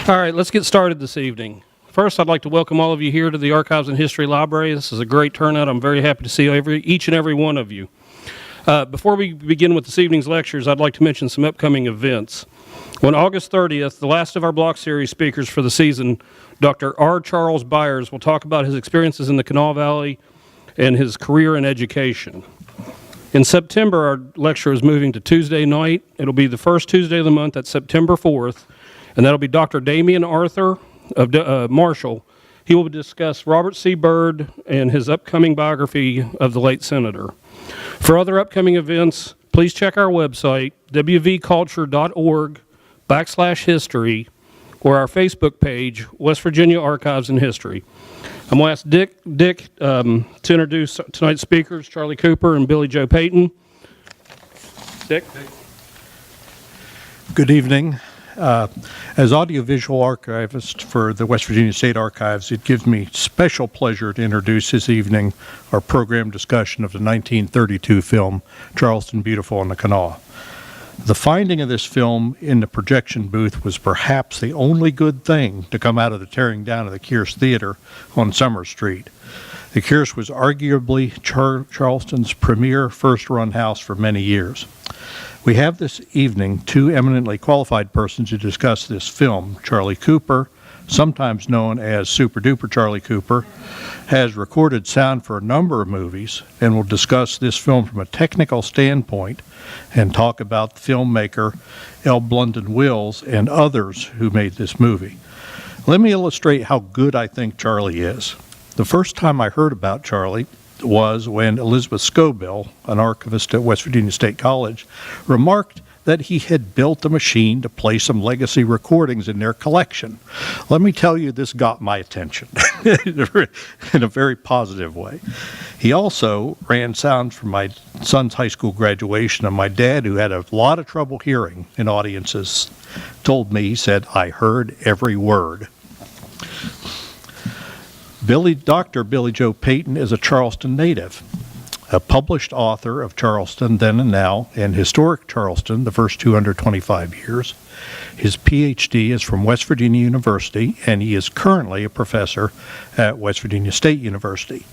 All right, let's get started this evening. First, I'd like to welcome all of you here to the Archives and History Library. This is a great turnout. I'm very happy to see each and every one of you. Before we begin with this evening's lectures, I'd like to mention some upcoming events. On August 30th, the last of our block series speakers for the season, Dr. R. Charles Byers, will talk about his experiences in the Kanawha Valley and his career in education. In September, our lecture is moving to Tuesday night. It'll be the first Tuesday of the month. That's September 4th. And that'll be Dr. Damian Arthur of Marshall. He will discuss Robert C. Byrd and his upcoming biography of the late senator. For other upcoming events, please check our website, wvculture.org/history, or our Facebook page, West Virginia Archives and History. I'm going to ask Dick to introduce tonight's speakers, Charlie Cooper and Billy Joe Peyton. Dick? Good evening. As audiovisual archivist for the West Virginia State Archives, it gives me special pleasure to introduce this evening our program discussion of the 1932 film, Charleston Beautiful on the Kanawha. The finding of this film in the projection booth was perhaps the only good thing to come out of the tearing down of the Kearse Theater on Summer Street. The Kearse was arguably Charleston's premier first-run house for many years. We have this evening two eminently qualified persons to discuss this film. Charlie Cooper, sometimes known as Super Duper Charlie Cooper, has recorded sound for a number of movies and will discuss this film from a technical standpoint and talk about the filmmaker Blundon Wills and others who made this movie. Let me illustrate how good I think Charlie is. The first time I heard about Charlie was when Elizabeth Scobell, an archivist at West Virginia State College, remarked that he had built a machine to play some legacy recordings in their collection. Let me tell you, this got my attention in a very positive way. He also ran sound for my son's high school graduation, and my dad, who had a lot of trouble hearing in audiences, told me, he said, "I heard every word." Dr. Billy Joe Peyton is a Charleston native, a published author of Charleston Then and Now and Historic Charleston the first 225 years. His PhD is from West Virginia University, and he is currently a professor at West Virginia State University.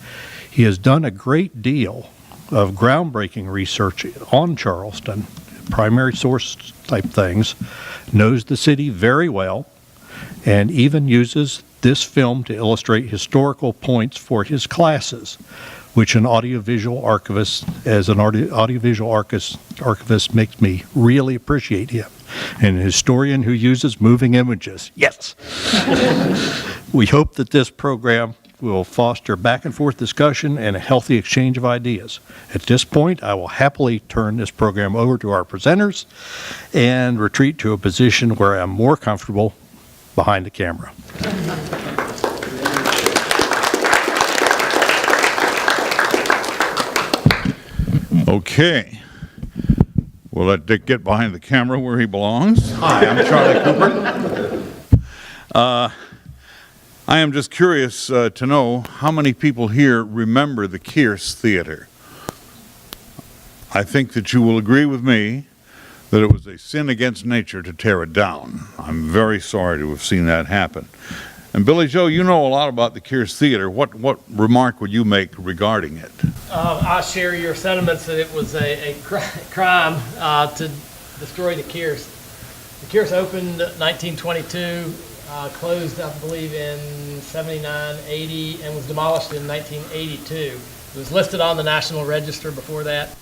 He has done a great deal of groundbreaking research on Charleston, primary source type things, knows the city very well, and even uses this film to illustrate historical points for his classes, which an audiovisual archivist makes me really appreciate him. And a historian who uses moving images. Yes! We hope that this program will foster back and forth discussion and a healthy exchange of ideas. At this point, I will happily turn this program over to our presenters and retreat to a position where I'm more comfortable behind the camera. Okay. We'll let Dick get behind the camera where he belongs. Hi, I'm Charlie Cooper. I am just curious to know how many people here remember the Kearse Theater. I think that you will agree with me that it was a sin against nature to tear it down. I'm very sorry to have seen that happen. And Billy Joe, you know a lot about the Kearse Theater. What remark would you make regarding it? I share your sentiments that it was a crime to destroy the Kearse. The Kearse opened 1922, closed I believe in 79, 80, and was demolished in 1982. It was listed on the National Register before that.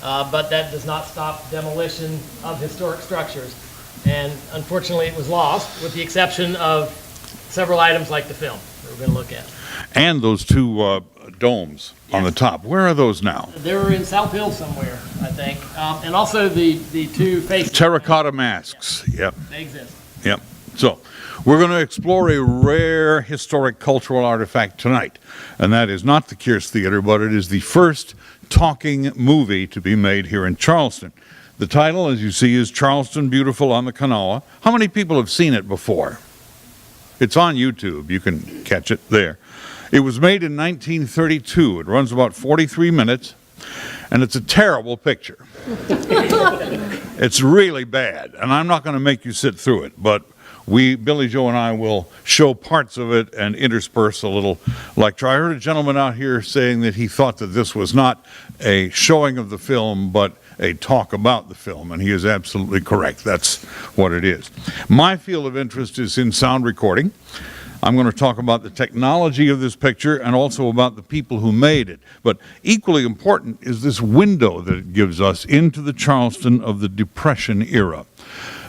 But that does not stop demolition of historic structures. And unfortunately, it was lost, with the exception of several items like the film that we're going to look at. And those two domes on the top. Where are those now? They're in South Hill somewhere, I think. And also the two faces. Terracotta masks. Yep. They exist. Yep. So, we're going to explore a rare historic cultural artifact tonight. And that is not the Kearse Theater, but it is the first talking movie to be made here in Charleston. The title, as you see, is Charleston Beautiful on the Kanawha. How many people have seen it before? It's on YouTube. You can catch it there. It was made in 1932. It runs about 43 minutes, and it's a terrible picture. It's really bad, and I'm not going to make you sit through it, but Billy Joe and I will show parts of it and intersperse a little lecture. I heard a gentleman out here saying that he thought that this was not a showing of the film, but a talk about the film, and he is absolutely correct. That's what it is. My field of interest is in sound recording. I'm going to talk about the technology of this picture and also about the people who made it. But equally important is this window that it gives us into the Charleston of the Depression era.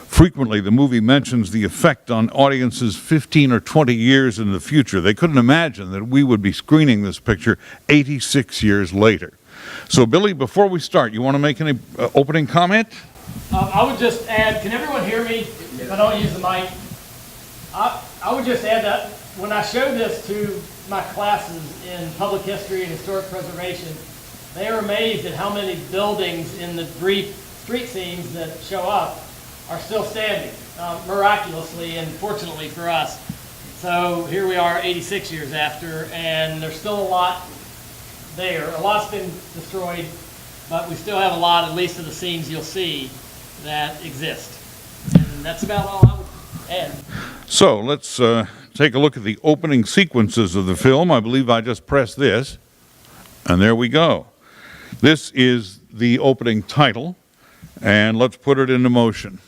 Frequently, the movie mentions the effect on audiences 15 or 20 years in the future. They couldn't imagine that we would be screening this picture 86 years later. So, Billy, before we start, you want to make any opening comment? I would just add, can everyone hear me if I don't use the mic? I would just add that when I show this to my classes in public history and historic preservation, they are amazed at how many buildings in the brief street scenes that show up are still standing, miraculously and fortunately for us. So here we are 86 years after, and there's still a lot there. A lot's been destroyed, but we still have a lot, at least of the scenes you'll see, that exist. And that's about all I would add. So let's take a look at the opening sequences of the film. I believe I just pressed this, and there we go. This is the opening title, and let's put it into motion.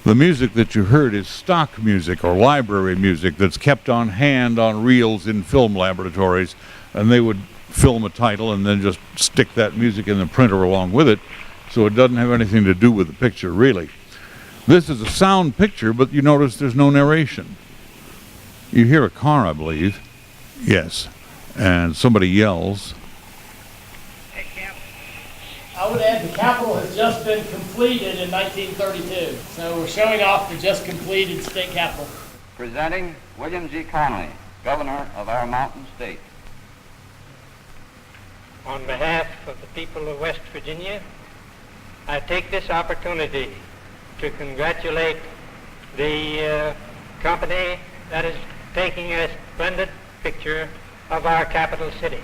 The music that you heard is stock music or library music that's kept on hand on reels in film laboratories, and they would film a title and then just stick that music in the printer along with it, so it doesn't have anything to do with the picture, really. This is a sound picture, but you notice there's no narration. You hear a car, I believe. Yes. And somebody yells. I would add the Capitol has just been completed in 1932. So we're showing off the just completed state capitol. Presenting William G. Connolly, Governor of our mountain state. On behalf of the people of West Virginia, I take this opportunity to congratulate the company that is taking a splendid picture of our capital city.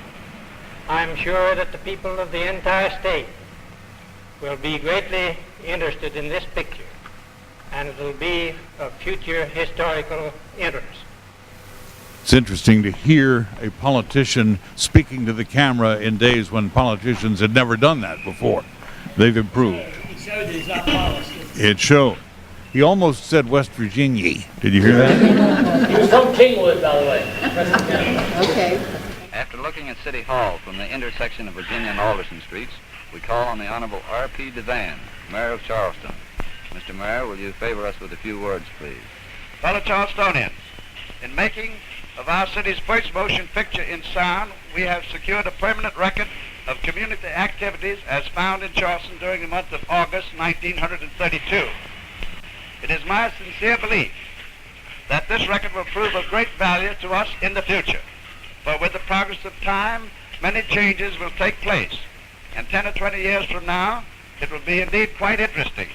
I'm sure that the people of the entire state will be greatly interested in this picture, and it will be of future historical interest. It's interesting to hear a politician speaking to the camera in days when politicians had never done that before. They've improved. He showed that he's not polished. It showed. He almost said West Virginia. Did you hear that? He was from Kingwood, by the way. Okay. After looking at City Hall from the intersection of Virginia and Alderson Streets, we call on the Honorable R.P. Devan, Mayor of Charleston. Mr. Mayor, will you favor us with a few words, please? Fellow Charlestonians, in making of our city's first motion picture in sound, we have secured a permanent record of community activities as found in Charleston during the month of August 1932. It is my sincere belief that this record will prove of great value to us in the future. For with the progress of time, many changes will take place. And 10 or 20 years from now, it will be indeed quite interesting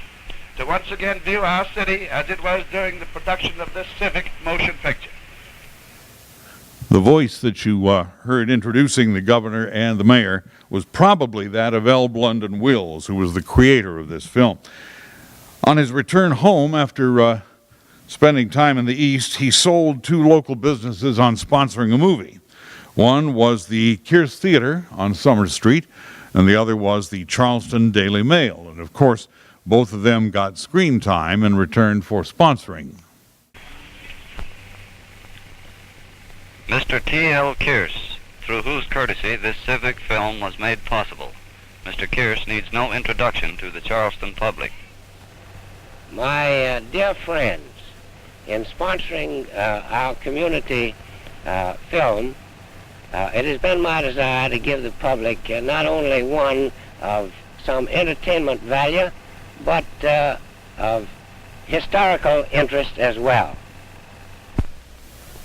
to once again view our city as it was during the production of this civic motion picture. The voice that you heard introducing the governor and the mayor was probably that of Blundon Wills, who was the creator of this film. On his return home after spending time in the East, he sold 2 local businesses on sponsoring a movie. One was the Kearse Theater on Summer Street, and the other was the Charleston Daily Mail. And of course, both of them got screen time in return for sponsoring. Mr. T.L. Kearse, through whose courtesy this civic film was made possible. Mr. Kearse needs no introduction to the Charleston public. My dear friends, in sponsoring our community film, it has been my desire to give the public not only one of some entertainment value, but of historical interest as well.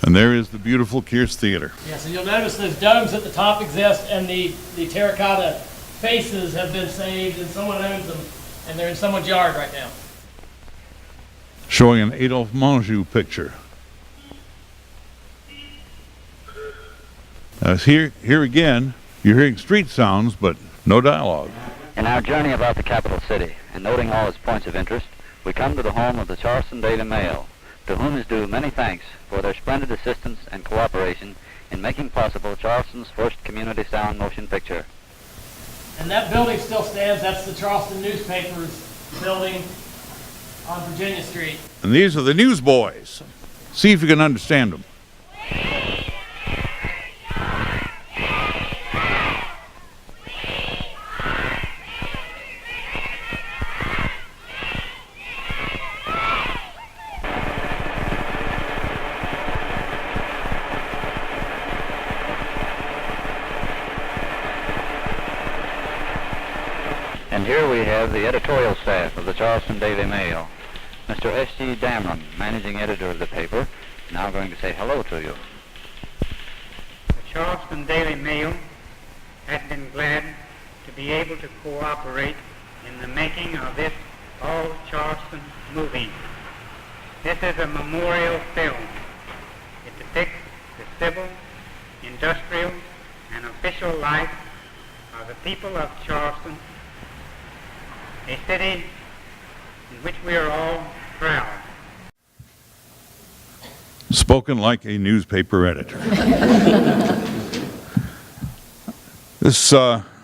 And there is the beautiful Kearse Theater. Yeah, so you'll notice those domes at the top exist, and the terracotta faces have been saved, and someone owns them, and they're in someone's yard right now. Showing an Adolph Zukor picture. Here again, you're hearing street sounds, but no dialogue. In our journey about the capital city, and noting all its points of interest, we come to the home of the Charleston Daily Mail, to whom is due many thanks for their splendid assistance and cooperation in making possible Charleston's first community sound motion picture. And that building still stands. That's the Charleston newspapers building on Virginia Street. And these are the newsboys. See if you can understand them. And here we have the editorial staff of the Charleston Daily Mail. Mr. S.G. Damron, managing editor of the paper, now going to say hello to you. The Charleston Daily Mail has been glad to be able to cooperate in the making of this all-Charleston movie. This is a memorial film. It depicts the civil, industrial, and official life of the people of Charleston, a city in which we are all proud. Spoken like a newspaper editor. This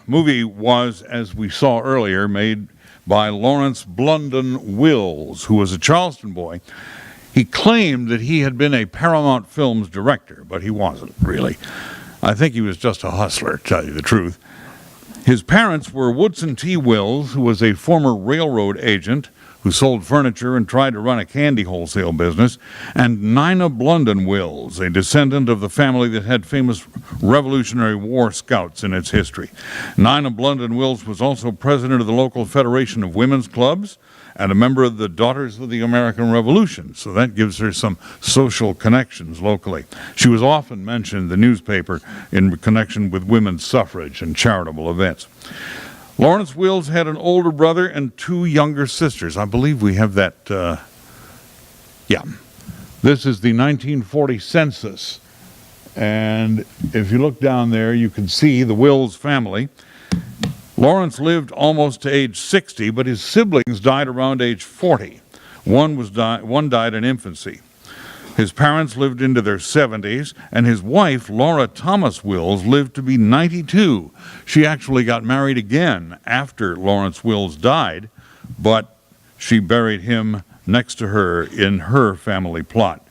movie was, as we saw earlier, made by Lawrence Blundon Wills, who was a Charleston boy. He claimed that he had been a Paramount Films director, but he wasn't, really. I think he was just a hustler, to tell you the truth. His parents were Woodson T. Wills, who was a former railroad agent who sold furniture and tried to run a candy wholesale business, and Nina Blundon Wills, a descendant of the family that had famous Revolutionary War scouts in its history. Nina Blundon Wills was also president of the local Federation of Women's Clubs and a member of the Daughters of the American Revolution, so that gives her some social connections locally. She was often mentioned in the newspaper in connection with women's suffrage and charitable events. Lawrence Wills had an older brother and two younger sisters. I believe we have that, This is the 1940 census, and if you look down there, you can see the Wills family. Lawrence lived almost to age 60, but his siblings died around age 40. One died in infancy. His parents lived into their 70s, and his wife, Laura Thomas Wills, lived to be 92. She actually got married again after Lawrence Wills died, but she buried him next to her in her family plot.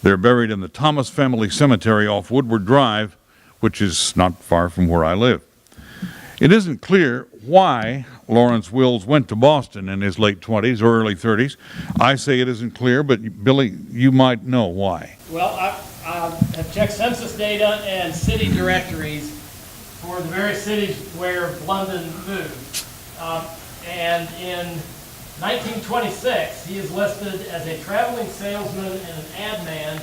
They're buried in the Thomas Family Cemetery off Woodward Drive, which is not far from where I live. It isn't clear why Lawrence Wills went to Boston in his late 20s or early 30s. I say it isn't clear, but Billy, you might know why. Well, I have checked census data and city directories for the various cities where Blunden moved. And in 1926, he is listed as a traveling salesman and an ad man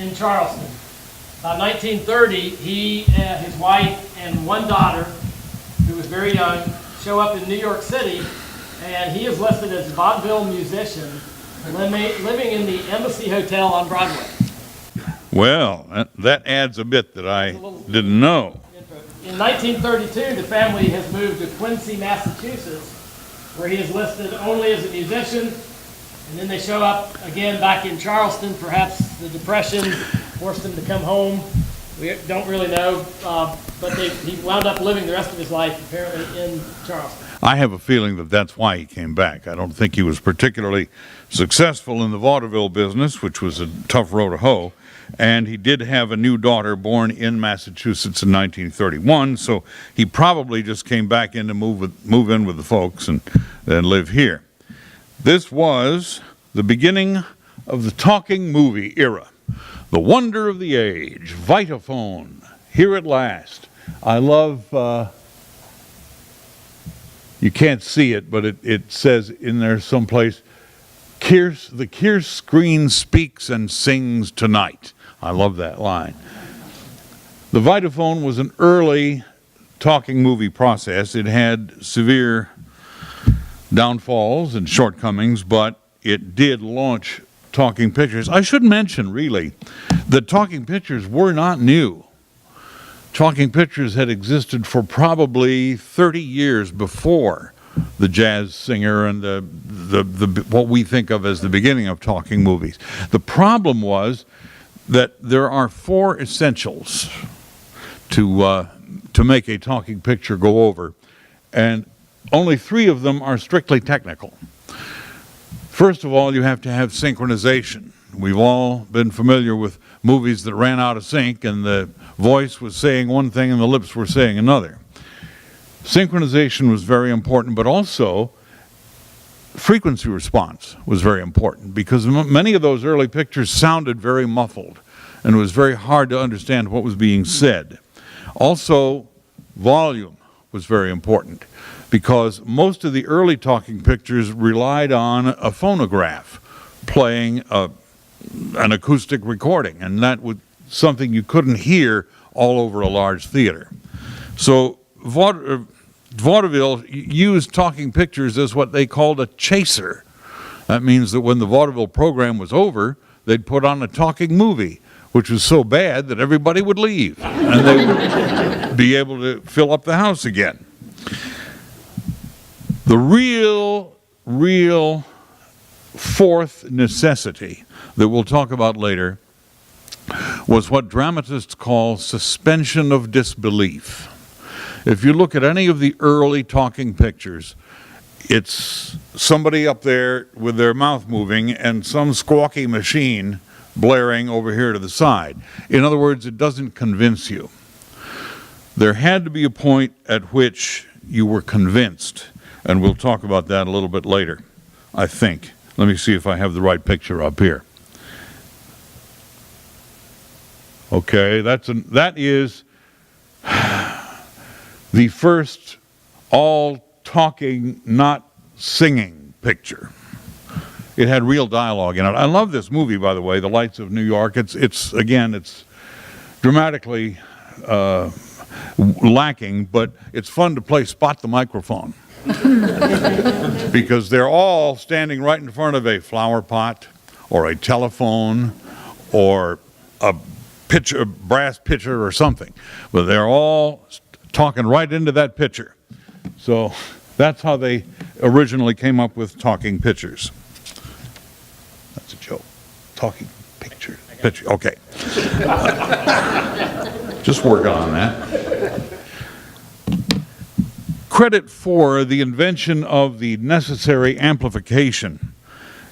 in Charleston. By 1930, he, his wife, and one daughter, who was very young, show up in New York City, and he is listed as a vaudeville musician living in the Embassy Hotel on Broadway. Well, that adds a bit that I didn't know. In 1932, the family has moved to Quincy, Massachusetts, where he is listed only as a musician, and then they show up again back in Charleston. Perhaps the Depression forced him to come home. We don't really know, but he wound up living the rest of his life apparently in Charleston. I have a feeling that that's why he came back. I don't think he was particularly successful in the vaudeville business, which was a tough row to hoe. And he did have a new daughter born in Massachusetts in 1931, so he probably just came back in to move in with the folks and live here. This was the beginning of the talking movie era. The wonder of the age, Vitaphone, here at last. I love, you can't see it, but it says in there someplace, the Kearse screen speaks and sings tonight. I love that line. The Vitaphone was an early talking movie process. It had severe downfalls and shortcomings, but it did launch talking pictures. I should mention, really, that talking pictures were not new. Talking pictures had existed for probably 30 years before the jazz singer and the what we think of as the beginning of talking movies. The problem was that there are 4 essentials to make a talking picture go over, and only 3 of them are strictly technical. First of all, you have to have synchronization. We've all been familiar with movies that ran out of sync and the voice was saying one thing and the lips were saying another. Synchronization was very important, but also frequency response was very important because many of those early pictures sounded very muffled and it was very hard to understand what was being said. Also, volume was very important because most of the early talking pictures relied on a phonograph playing an acoustic recording, and that was something you couldn't hear all over a large theater. So vaudeville used talking pictures as what they called a chaser. That means that when the vaudeville program was over, they'd put on a talking movie, which was so bad that everybody would leave and they would be able to fill up the house again. The real fourth necessity that we'll talk about later was what dramatists call suspension of disbelief. If you look at any of the early talking pictures, it's somebody up there with their mouth moving and some squawky machine blaring over here to the side. In other words, it doesn't convince you. There had to be a point at which you were convinced, and we'll talk about that a little bit later, I think. Let me see if I have the right picture up here. Okay, that is the first all talking, not singing picture. It had real dialogue in it. I love this movie, by the way, The Lights of New York. It's dramatically lacking, but it's fun to play Spot the Microphone. Because they're all standing right in front of a flower pot or a telephone or a brass pitcher or something. But they're all talking right into that pitcher. So that's how they originally came up with talking pictures. That's a joke. Talking picture. Okay. Just working on that. Credit for the invention of the necessary amplification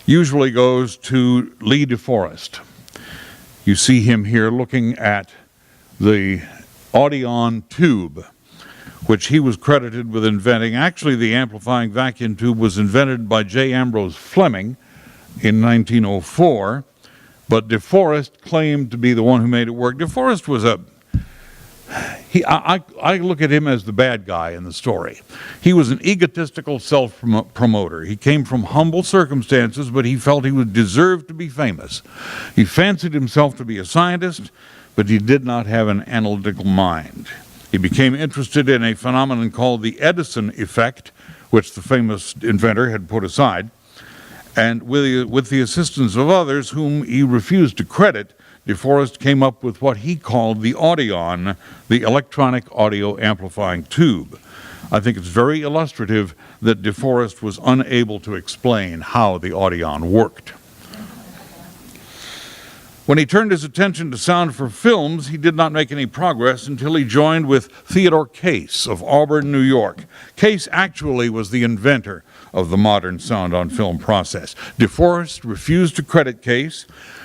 usually goes to Lee DeForest. You see him here looking at the Audion tube, which he was credited with inventing. Actually, the amplifying vacuum tube was invented by J. Ambrose Fleming in 1904, but DeForest claimed to be the one who made it work. DeForest was I look at him as the bad guy in the story. He was an egotistical self-promoter. He came from humble circumstances, but he felt he deserved to be famous. He fancied himself to be a scientist, but he did not have an analytical mind. He became interested in a phenomenon called the Edison effect, which the famous inventor had put aside, and with the assistance of others whom he refused to credit, DeForest came up with what he called the Audion, the electronic audio amplifying tube. I think it's very illustrative that DeForest was unable to explain how the Audion worked. When he turned his attention to sound for films, he did not make any progress until he joined with Theodore Case of Auburn, New York. Case actually was the inventor of the modern sound on film process. DeForest refused to credit Case.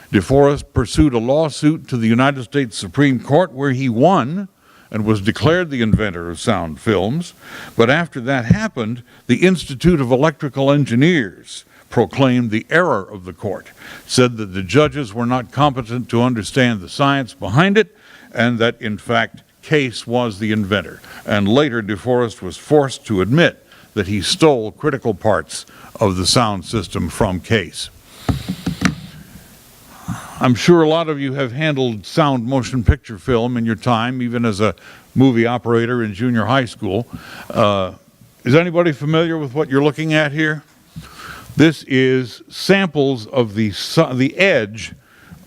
DeForest pursued a lawsuit to the United States Supreme Court where he won and was declared the inventor of sound films. But after that happened, the Institute of Electrical Engineers proclaimed the error of the court, said that the judges were not competent to understand the science behind it, and that, in fact, Case was the inventor. And later, DeForest was forced to admit that he stole critical parts of the sound system from Case. I'm sure a lot of you have handled sound motion picture film in your time, even as a movie operator in junior high school. Is anybody familiar with what you're looking at here? This is samples of the edge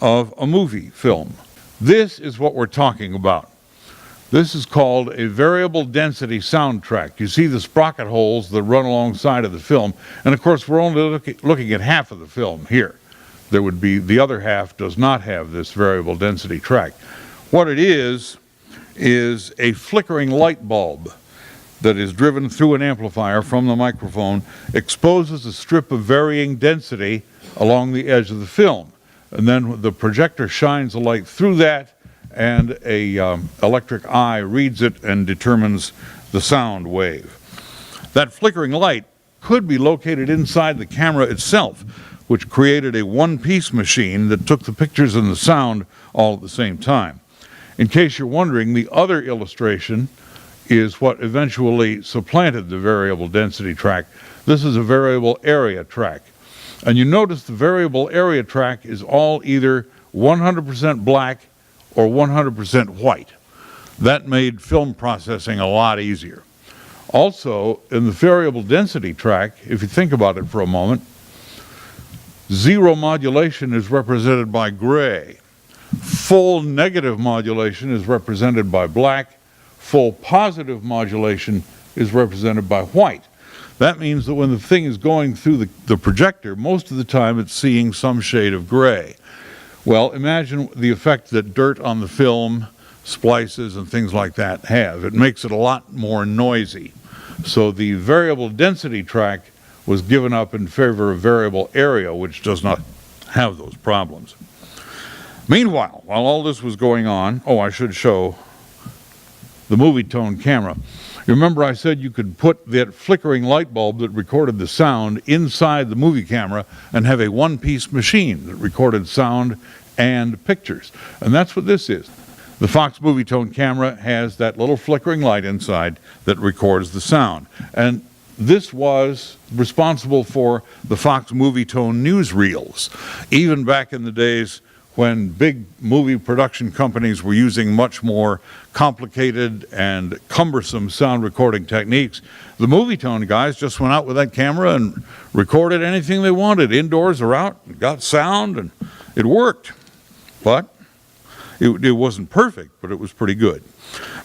of a movie film. This is what we're talking about. This is called a variable density soundtrack. You see the sprocket holes that run alongside of the film, and of course we're only looking at half of the film here. There would be, the other half does not have this variable density track. What it is a flickering light bulb that is driven through an amplifier from the microphone, exposes a strip of varying density along the edge of the film. And then the projector shines a light through that, and a electric eye reads it and determines the sound wave. That flickering light could be located inside the camera itself, which created a one-piece machine that took the pictures and the sound all at the same time. In case you're wondering, the other illustration is what eventually supplanted the variable density track. This is a variable area track. And you notice the variable area track is all either 100% black or 100% white. That made film processing a lot easier. Also, in the variable density track, if you think about it for a moment, zero modulation is represented by gray. Full negative modulation is represented by black. Full positive modulation is represented by white. That means that when the thing is going through the projector, most of the time it's seeing some shade of gray. Well, imagine the effect that dirt on the film, splices and things like that have. It makes it a lot more noisy. So the variable density track was given up in favor of variable area, which does not have those problems. Meanwhile, while all this was going on, I should show the movie tone camera. Remember I said you could put that flickering light bulb that recorded the sound inside the movie camera and have a one-piece machine that recorded sound and pictures. And that's what this is. The Fox movie tone camera has that little flickering light inside that records the sound. And this was responsible for the Fox movie tone newsreels. Even back in the days when big movie production companies were using much more complicated and cumbersome sound recording techniques, the movie tone guys just went out with that camera and recorded anything they wanted, indoors or out, got sound, and it worked. But it wasn't perfect, but it was pretty good.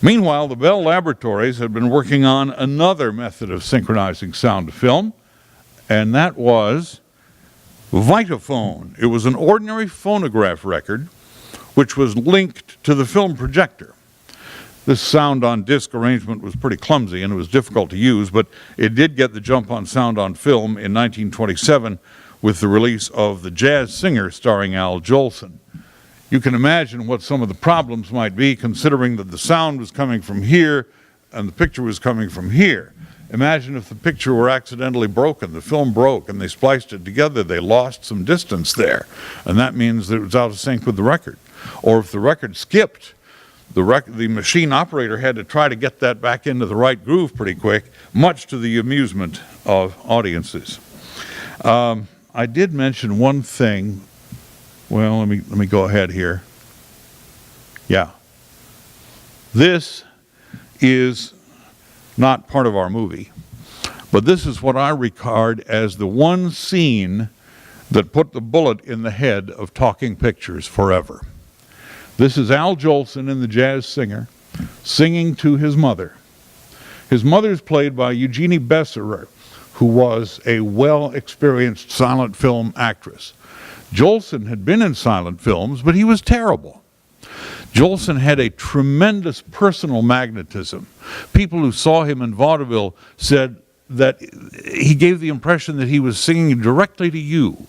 Meanwhile, the Bell Laboratories had been working on another method of synchronizing sound to film, and that was Vitaphone. It was an ordinary phonograph record which was linked to the film projector. This sound on disc arrangement was pretty clumsy and it was difficult to use, but it did get the jump on sound on film in 1927 with the release of The Jazz Singer starring Al Jolson. You can imagine what some of the problems might be, considering that the sound was coming from here and the picture was coming from here. Imagine if the picture were accidentally broken, the film broke, and they spliced it together, they lost some distance there, and that means that it was out of sync with the record. Or if the record skipped, the machine operator had to try to get that back into the right groove pretty quick, much to the amusement of audiences. I did mention one thing. Well, let me go ahead here. Yeah. This is not part of our movie, but this is what I regard as the one scene that put the bullet in the head of talking pictures forever. This is Al Jolson in The Jazz Singer singing to his mother. His mother is played by Eugenie Besser, who was a well-experienced silent film actress. Jolson had been in silent films, but he was terrible. Jolson had a tremendous personal magnetism. People who saw him in vaudeville said that he gave the impression that he was singing directly to you.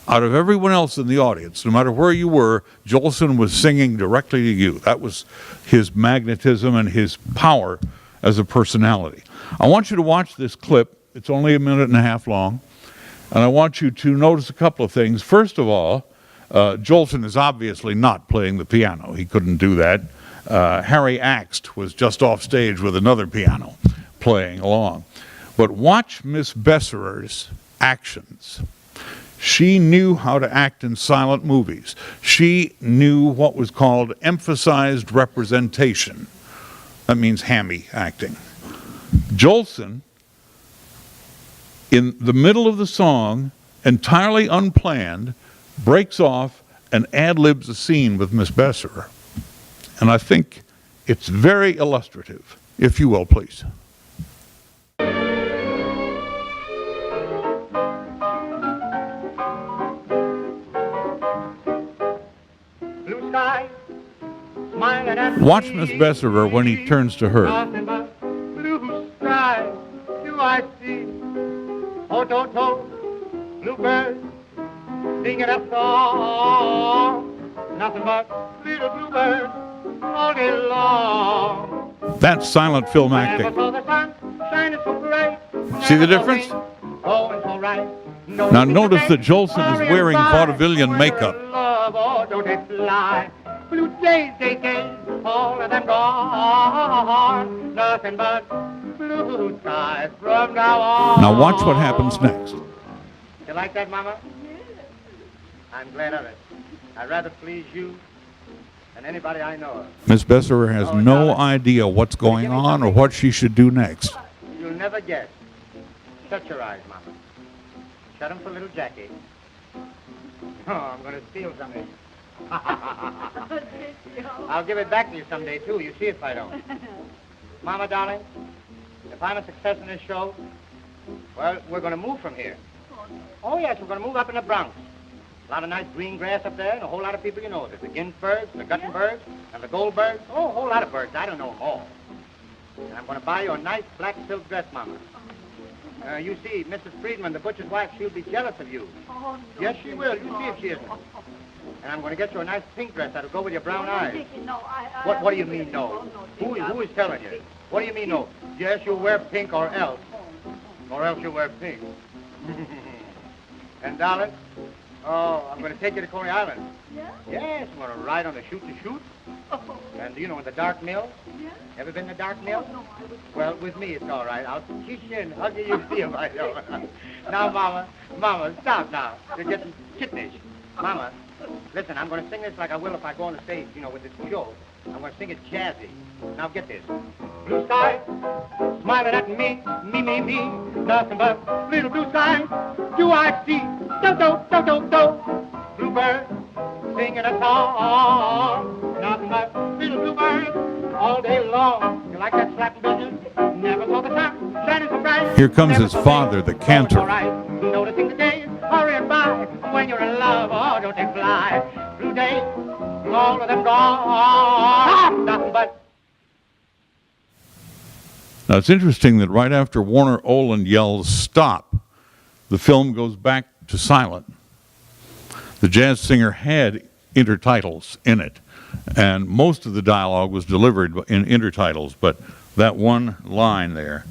Out of everyone else in the audience, no matter where you were, Jolson was singing directly to you. That was his magnetism and his power as a personality. I want you to watch this clip. It's only a minute and a half long. And I want you to notice a couple of things. First of all, Jolson is obviously not playing the piano. He couldn't do that. Harry Axt was just off stage with another piano playing along. But watch Miss Besserer's actions. She knew how to act in silent movies. She knew what was called emphasized representation. That means hammy acting. Jolson, in the middle of the song, entirely unplanned, breaks off and ad-libs a scene with Miss Besserer. And I think it's very illustrative. If you will, please. Watch Miss Besserer when he turns to her. Nothing but blue skies do I see. Oh, bluebirds singing a song. Nothing but little bluebirds all day long. That's silent film acting. See the difference? Now notice that Jolson is wearing vaudevillian makeup. Blue days, all of them gone. Nothing but blue skies from now on. Now watch what happens next. You like that, Mama? I'm glad of it. I'd rather please you than anybody I know of. Miss Besserer has no idea what's going on or what she should do next. You'll never guess. Shut your eyes, Mama. Shut them for little Jackie. Oh, I'm going to steal something. I'll give it back to you someday, too. You see if I don't. Mama, darling, if I'm a success in this show, well, we're going to move from here. Oh, yes, we're going to move up in the Bronx. A lot of nice green grass up there and a whole lot of people you know. There's the Ginsbergs, the Guttenbergs, and the Goldbergs. Oh, a whole lot of birds. I don't know them all. And I'm going to buy you a nice black silk dress, Mama. You see, Mrs. Friedman, the butcher's wife, she'll be jealous of you. Oh, no, yes, she will. You see if she isn't. And I'm going to get you a nice pink dress that'll go with your brown eyes. No, What do you mean, no? Who is telling you? What do you mean, no? Yes, you'll wear pink or else. Or else you'll wear pink. And, darling, I'm going to take you to Coney Island. Yeah? Yes, I'm going to ride on the chute-to-chute. Oh. And, you know, in the dark mill. Yeah? Ever been in the dark mill? Oh, no, I was... Well, with me, it's all right. I'll kiss you and hug you. You see if I don't. Now, Mama, stop now. You're getting kittenish. Mama, listen, I'm going to sing this like I will if I go on the stage, you know, with this show. I'm going to sing it jazzy. Now, get this. Blue skies, smiling at me. Nothing but little blue skies do I see. Do. Bluebird singing a song. Nothing but little bluebird all day long. You like that slapping business? Never saw the sun shining so bright. Here comes his father, the cantor. All right, noticing the days hurrying by. When you're in love, oh, don't they fly? Blue days, all of them gone. Nothing but. Now it's interesting that right after Warner Oland yells stop, the film goes back to silent. The jazz singer had intertitles in it, and most of the dialogue was delivered in intertitles, but that one line there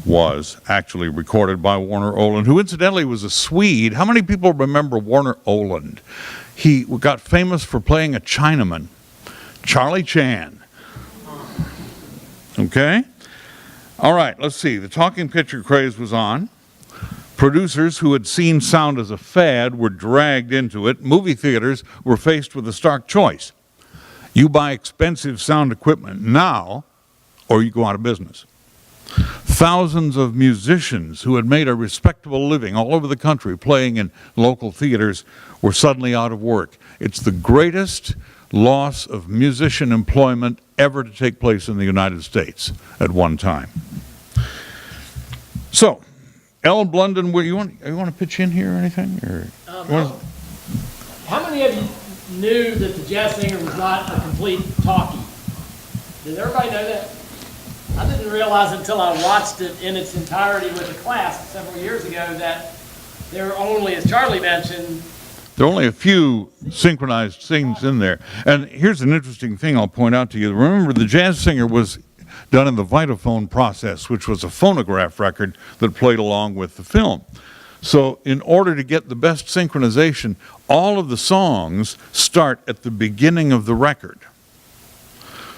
was actually recorded by Warner Oland, who incidentally was a Swede. How many people remember Warner Oland? He got famous for playing a Chinaman, Charlie Chan. Okay? All right, let's see. The talking picture craze was on. Producers who had seen sound as a fad were dragged into it. Movie theaters were faced with a stark choice. You buy expensive sound equipment now, or you go out of business. Thousands of musicians who had made a respectable living all over the country playing in local theaters were suddenly out of work. It's the greatest loss of musician employment ever to take place in the United States at one time. So, Blunden, you want to pitch in here or anything? Or How many of you knew that the jazz singer was not a complete talkie? Did everybody know that? I didn't realize until I watched it in its entirety with the class several years ago that there are only, as Charlie mentioned, There are only a few synchronized scenes in there. And here's an interesting thing I'll point out to you. Remember, the jazz singer was done in the Vitaphone process, which was a phonograph record that played along with the film. So in order to get the best synchronization, all of the songs start at the beginning of the record.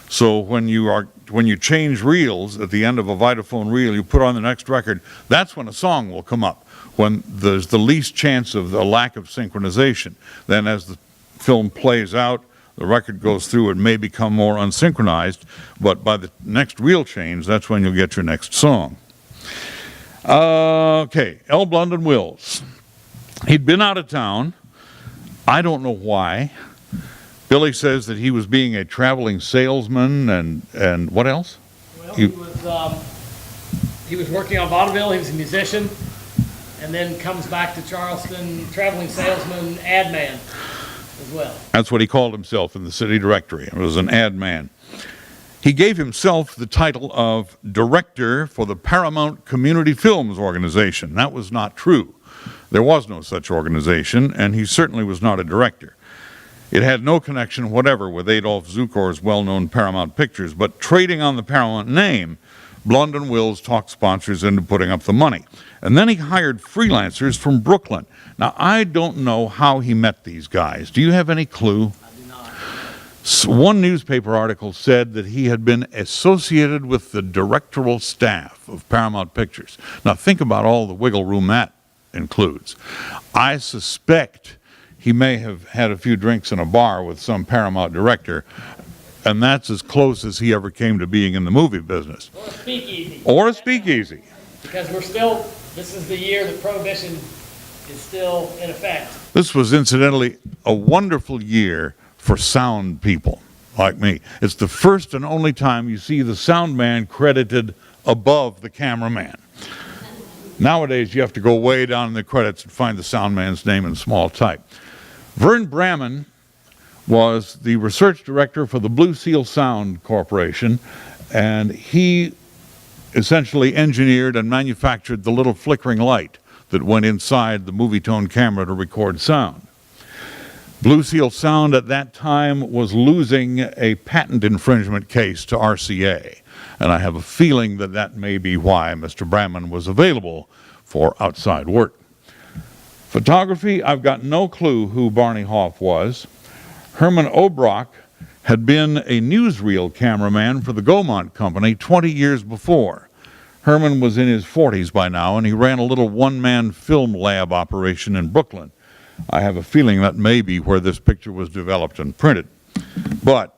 So when you change reels at the end of a Vitaphone reel, you put on the next record, that's when a song will come up, when there's the least chance of the lack of synchronization. Then as the film plays out, the record goes through, it may become more unsynchronized, but by the next reel change, that's when you'll get your next song. Okay, L. Blundon Wills. He'd been out of town. I don't know why. Billy says that he was being a traveling salesman and what else? well, he was working on vaudeville, he was a musician, and then comes back to Charleston, traveling salesman, ad man as well. That's what he called himself in the city directory. It was an ad man. He gave himself the title of Director for the Paramount Community Films Organization. That was not true. There was no such organization, and he certainly was not a director. It had no connection whatever with Adolph Zukor's well-known Paramount Pictures, but trading on the Paramount name, Blundon Wills talked sponsors into putting up the money. And then he hired freelancers from Brooklyn. Now, I don't know how he met these guys. Do you have any clue? I do not. One newspaper article said that he had been associated with the directorial staff of Paramount Pictures. Now, think about all the wiggle room that includes. I suspect he may have had a few drinks in a bar with some Paramount director, and that's as close as he ever came to being in the movie business. Or a speakeasy. Or a speakeasy. Because this is the year that Prohibition is still in effect. This was incidentally a wonderful year for sound people like me. It's the first and only time you see the sound man credited above the cameraman. Nowadays, you have to go way down in the credits and find the sound man's name in small type. Vern Bremen was the research director for the Blue Seal Sound Corporation, and he essentially engineered and manufactured the little flickering light that went inside the movie-tone camera to record sound. Blue Seal Sound at that time was losing a patent infringement case to RCA, and I have a feeling that that may be why Mr. Bremen was available for outside work. Photography, I've got no clue who Barney Hoff was. Herman Oh Brock had been a newsreel cameraman for the Gaumont Company 20 years before. Herman was in his 40s by now, and he ran a little one-man film lab operation in Brooklyn. I have a feeling that may be where this picture was developed and printed. But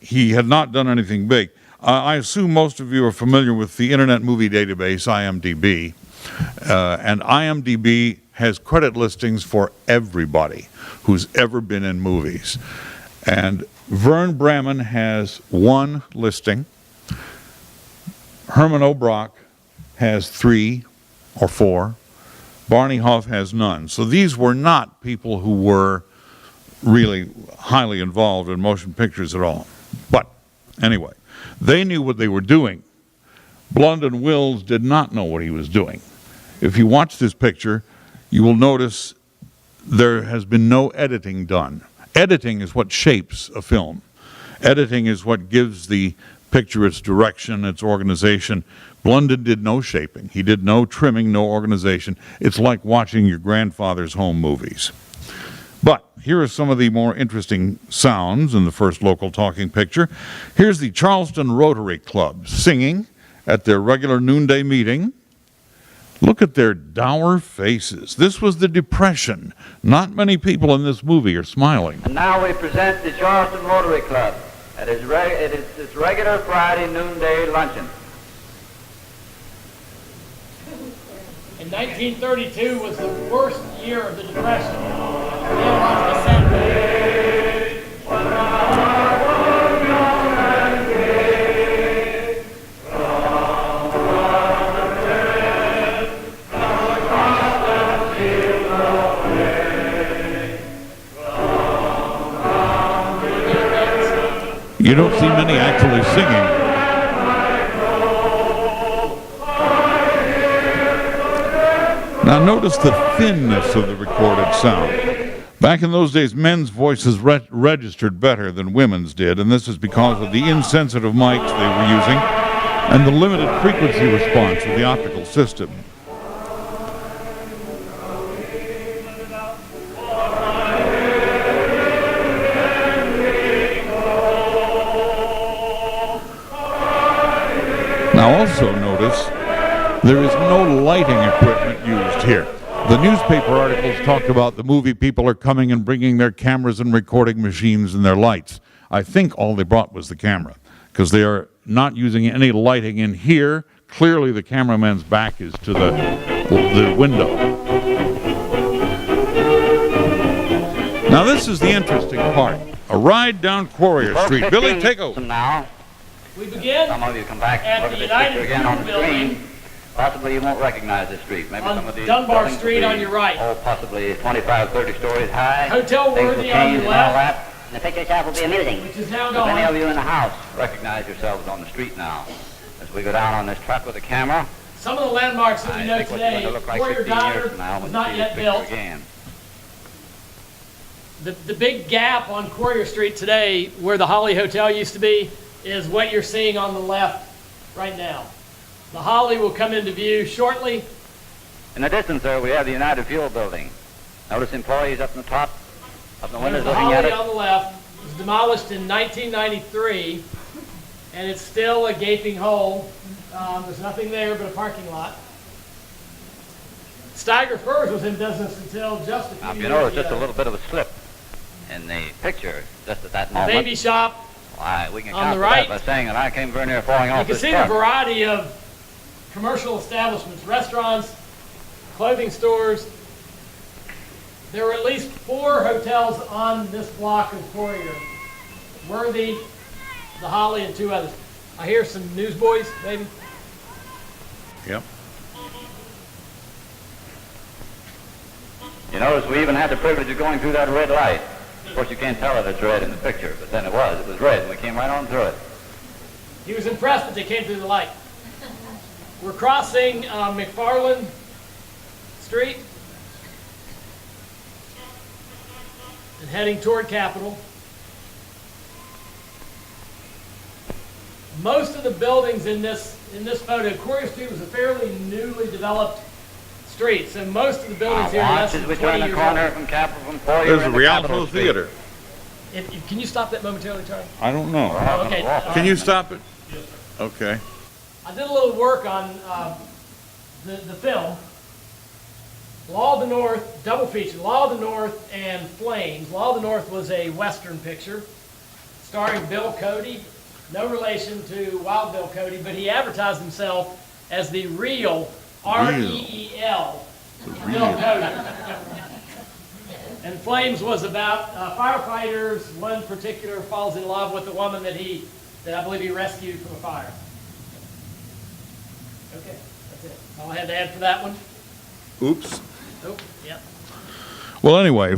he had not done anything big. I assume most of you are familiar with the Internet Movie Database, IMDb. And IMDb has credit listings for everybody who's ever been in movies. And Vern Bremen has one listing. Herman Oh Brock has 3 or 4. Barney Hoff has none. So these were not people who were really highly involved in motion pictures at all. But anyway, they knew what they were doing. Blundon Wills did not know what he was doing. If you watch this picture, you will notice there has been no editing done. Editing is what shapes a film. Editing is what gives the picture its direction, its organization. Blunden did no shaping. He did no trimming, no organization. It's like watching your grandfather's home movies. But here are some of the more interesting sounds in the first local talking picture. Here's the Charleston Rotary Club singing at their regular noonday meeting. Look at their dour faces. This was the Depression. Not many people in this movie are smiling. And now we present the Charleston Rotary Club at its regular Friday noonday luncheon. In 1932 was the worst year of the Depression. We had a lot of dissent. You don't see many actually singing. Now notice the thinness of the recorded sound. Back in those days, men's voices registered better than women's did, and this is because of the insensitive mics they were using and the limited frequency response of the optical system. Now also notice there is no lighting equipment used here. The newspaper articles talked about the movie people are coming and bringing their cameras and recording machines and their lights. I think all they brought was the camera, because they are not using any lighting in here. Clearly the cameraman's back is to the window. Now this is the interesting part. A ride down Quarrier Street. Billy, take over. Now, We begin some of you come back at and look the at this picture United again on the Fruit Building screen. Possibly you won't recognize this street. Maybe on some of these Dunbar buildings will Street be, on your right. Oh, possibly 25, 30 stories high. Hotel Things will Worthy on change your and all left, that. And the picture itself will be amusing. which is now If any of gone. you in the house recognize yourselves on the street now, as we go down on this truck with the camera, Some of the landmarks that we I know think what you're going today, to look like Quarrier 15 years Diner from now was when you not see yet this picture built. again. The big gap on Quarrier Street today, where the Holly Hotel used to be, is what you're seeing on the left right now. The Holly will come into view shortly. In the distance there, we have the United Fuel Building. Notice employees up in the top, up in the windows There's the looking at Holly it. on the left. It was demolished in 1993, and it's still a gaping hole. There's nothing there but a parking lot. Steiger Furs was in business until just a few Now, if you years notice just a ago. little bit of a slip in the picture, just at that The moment. baby shop. Why, we can on count the for right, that by saying that I came very near falling You off can this see the truck. variety of commercial establishments, restaurants, clothing stores. There were at least 4 hotels on this block of Quarrier. Worthy, the Holly, and 2 others. I hear some newsboys, maybe. Yep. You notice we even had the privilege of going through that red light. Of course, you can't tell that it's red in the picture, but then it was red, and we came right on through it. He was impressed that they came through the light. We're crossing McFarland Street and heading toward Capitol. Most of the buildings in this photo, Quarrier Street was a fairly newly developed street, so most of the buildings here are less Watch as than we 20 turn the years corner old. from Capitol from Foyer There's the into Rialto Capitol Street. Theater. Can you stop that momentarily, Charlie? I don't know. We're all Oh, gonna okay. walk. Can you stop it? Okay. I did a little work on the film. Law of the North, double feature, Law of the North and Flames. Law of the North was a Western picture starring Bill Cody. No relation to Wild Bill Cody, but he advertised himself as the real R-E-E-L Bill Cody. And Flames was about firefighters. One particular falls in love with the woman that I believe he rescued from a fire. Okay, that's it. That's all I had to add for that one. Oops. Oh, yeah. Well, anyway,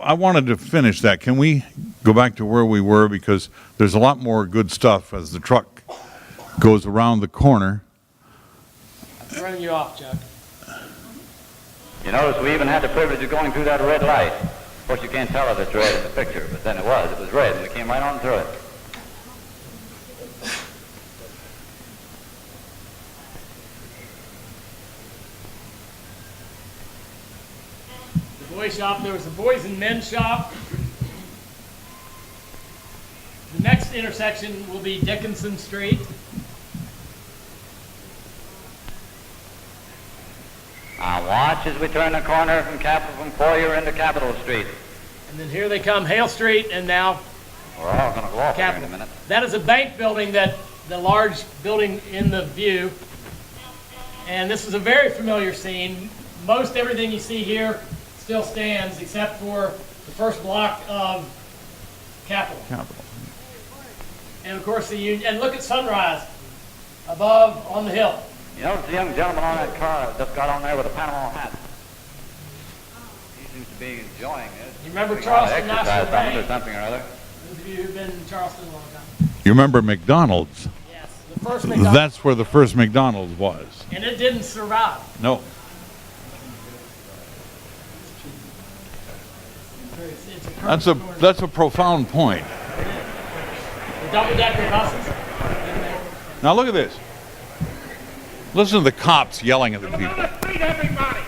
I wanted to finish that. Can we go back to where we were, because there's a lot more good stuff as the truck goes around the corner. I'm running you off, Chuck. You notice we even had the privilege of going through that red light. Of course, you can't tell that it's red in the picture, but then it was red, and we came right on through it. The boy shop, there was a boys and men's shop. The next intersection will be Dickinson Street. Now watch as we turn the corner from Foyer into Capitol Street. And then here they come, Hale Street, and now We're all going to go off here in a Capitol. minute. That is a bank building, the large building in the view. And this is a very familiar scene. Most everything you see here still stands except for the first block of Capitol. And of course the Union. And look at sunrise above on the hill. You notice the young gentleman on that car that just got on there with a Panama hat. He seems to be enjoying it. You remember Getting a lot of Charleston exercise National from it or Bank? something or other. Those of you who've been in Charleston a long time. You remember McDonald's? Yes, the first McDonald's. That's where the first McDonald's was. And it didn't survive. No. It's a curved That's a profound point. The double-decker buses. Now look at this. Listen to the cops yelling at the people. Street, everybody!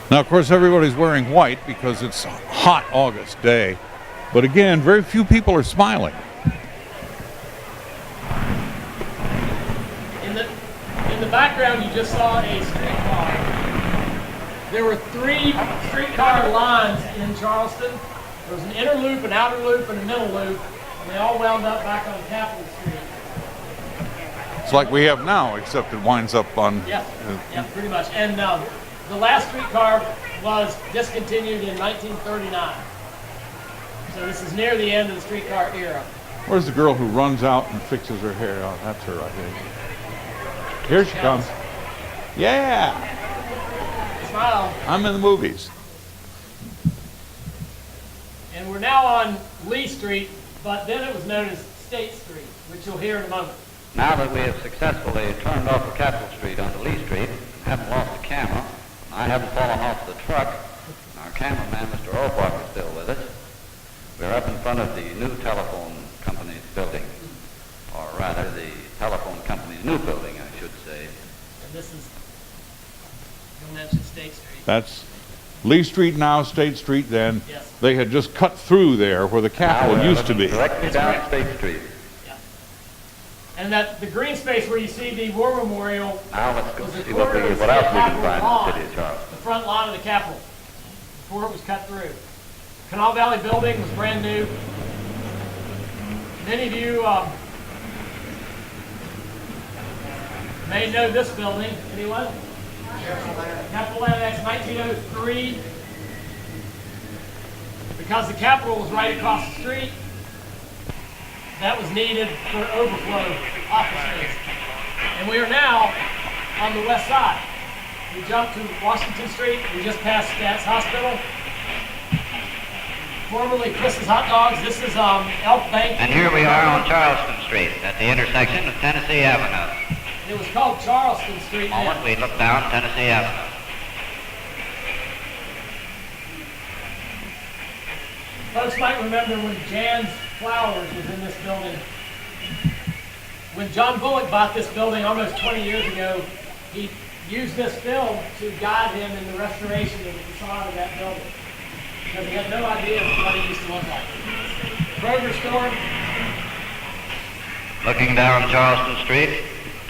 Now, of course, everybody's wearing white because it's a hot August day. But again, very few people are smiling. In the background, you just saw a streetcar. There were 3 streetcar lines in Charleston. There was an inner loop, an outer loop, and a middle loop, and they all wound up back on Capitol Street. It's like we have now, except it winds up on... Yeah, pretty much. And the last streetcar was discontinued in 1939. So this is near the end of the streetcar era. Where's the girl who runs out and fixes her hair? Oh, that's her, I think. Here she comes. Yeah! Smile. I'm in the movies. And we're now on Lee Street, but then it was known as State Street, which you'll hear in a moment. Now that we have successfully turned off of Capitol Street onto Lee Street, haven't lost the camera, I haven't fallen off the truck, our cameraman, Mr. Oh Brock, is still with us. We're up in front of the new telephone company's building, or rather the telephone company's new building, I should say. And this is, you'll mention State Street. That's Lee Street now, State Street then. Yes. They had just cut through there where the Capitol used to be. Directly down State Street. Yeah. And that the green space where you see the War Memorial Now let's go was the see what corner of else we can Capitol find in lawn, the city of Charleston. the front lawn of the Capitol, before it was cut through. Canal Valley building was brand new. Many of you may know this building. Anyone? Capitol Annex 1903. Because the Capitol was right across the street, that was needed for overflow office space. And we are now on the west side. We jumped to Washington Street. We just passed Stats Hospital. Formerly Chris's Hot Dogs. This is Elk Bank. And here we are on Charleston Street at the intersection of Tennessee Avenue. It was called Charleston Street then. Moment we look down Tennessee Avenue. Folks might remember when Jan's Flowers was in this building. When John Bullock bought this building almost 20 years ago, he used this film to guide him in the restoration of the facade of that building. Because he had no idea what it used to look like. Kroger store. Looking down Charleston Street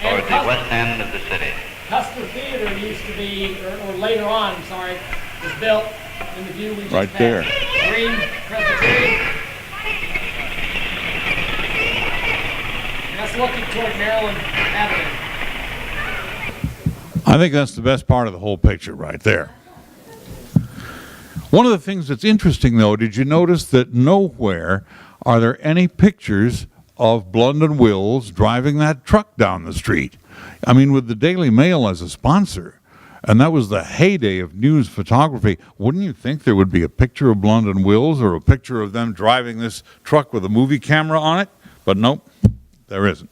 And toward the west end of the city. Kearse Theater used to be, or later on, I'm sorry, was built in the view we just Right passed. there. Green Presbyterian. And that's looking toward Maryland Avenue. I think that's the best part of the whole picture right there. One of the things that's interesting, though, did you notice that nowhere are there any pictures of Blundon Wills driving that truck down the street? I mean, with the Daily Mail as a sponsor, and that was the heyday of news photography, wouldn't you think there would be a picture of Blundon Wills or a picture of them driving this truck with a movie camera on it? But nope, there isn't.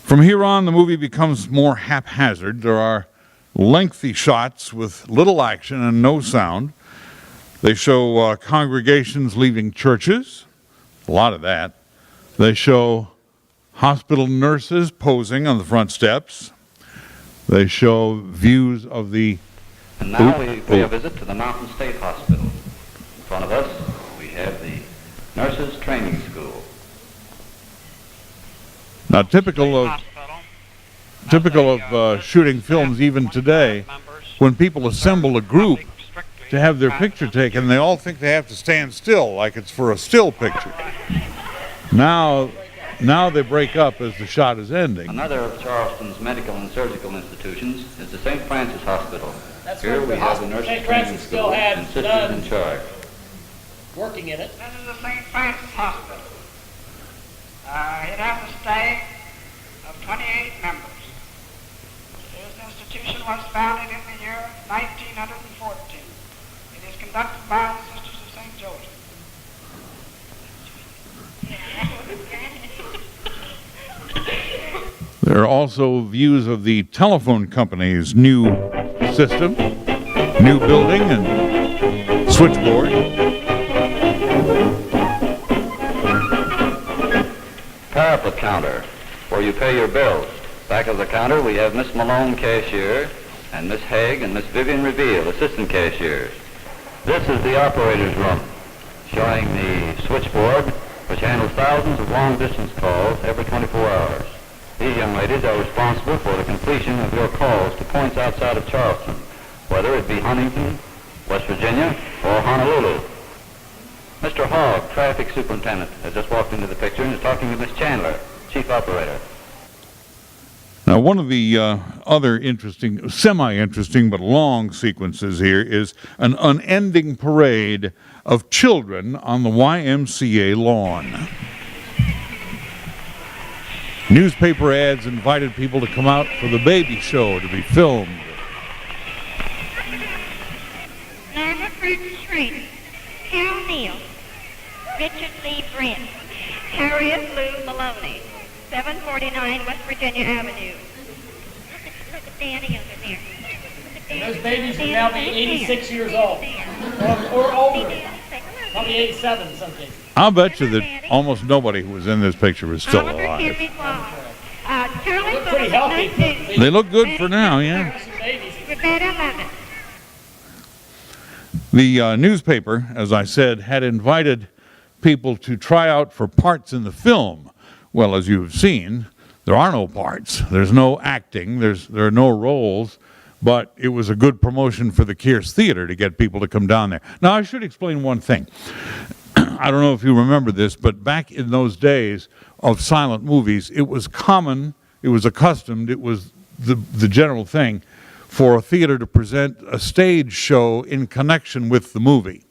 From here on, the movie becomes more haphazard. There are lengthy shots with little action and no sound. They show congregations leaving churches, a lot of that. They show hospital nurses posing on the front steps. They show views of the... And now we pay a visit to the Mountain State Hospital. In front of us, we have the Nurses Training School. Now, typical of shooting films even today, when people assemble a group to have their picture taken, they all think they have to stand still, like it's for a still picture. Now they break up as the shot is ending. Another of Charleston's medical and surgical institutions is the St. Francis Hospital. That's Here where we the have the hospital, Nurses St. Training Francis School still had and sisters nuns in charge. working in it. This is the St. Francis Hospital. It has a staff of 28 members. This institution was founded in the year 1908. There are also views of the telephone company's new system, new building and switchboard. Parapet counter, where you pay your bills. Back of the counter, we have Miss Malone, cashier, and Miss Haig and Miss Vivian Reveal, assistant cashiers. This is the operator's room, showing the switchboard, which handles thousands of long-distance calls every 24 hours. These young ladies are responsible for the completion of your calls to points outside of Charleston, whether it be Huntington, West Virginia, or Honolulu. Mr. Hogg, traffic superintendent, has just walked into the picture and is talking to Miss Chandler, chief operator. Now, one of the other interesting, semi-interesting but long sequences here is an unending parade of children on the YMCA lawn. Newspaper ads invited people to come out for the baby show to be filmed. Norma Fruit Schrader, Carol Neal, Richard Lee Brent, Harriet Lou Maloney, 749 West Virginia Avenue. Look at Danny over there. Those babies would now be 86 years old, or older, probably 87 in some cases. I'll bet you that almost nobody who was in this picture is still alive. Charlie Look pretty healthy. They look good for now, yeah. Rebecca Lovett. The newspaper, as I said, had invited people to try out for parts in the film. Well, as you've seen, there are no parts. There's no acting. There are no roles. But it was a good promotion for the Kearse Theater to get people to come down there. Now, I should explain one thing. I don't know if you remember this, but back in those days of silent movies, it was common, it was accustomed, it was the general thing for a theater to present a stage show in connection with the movie.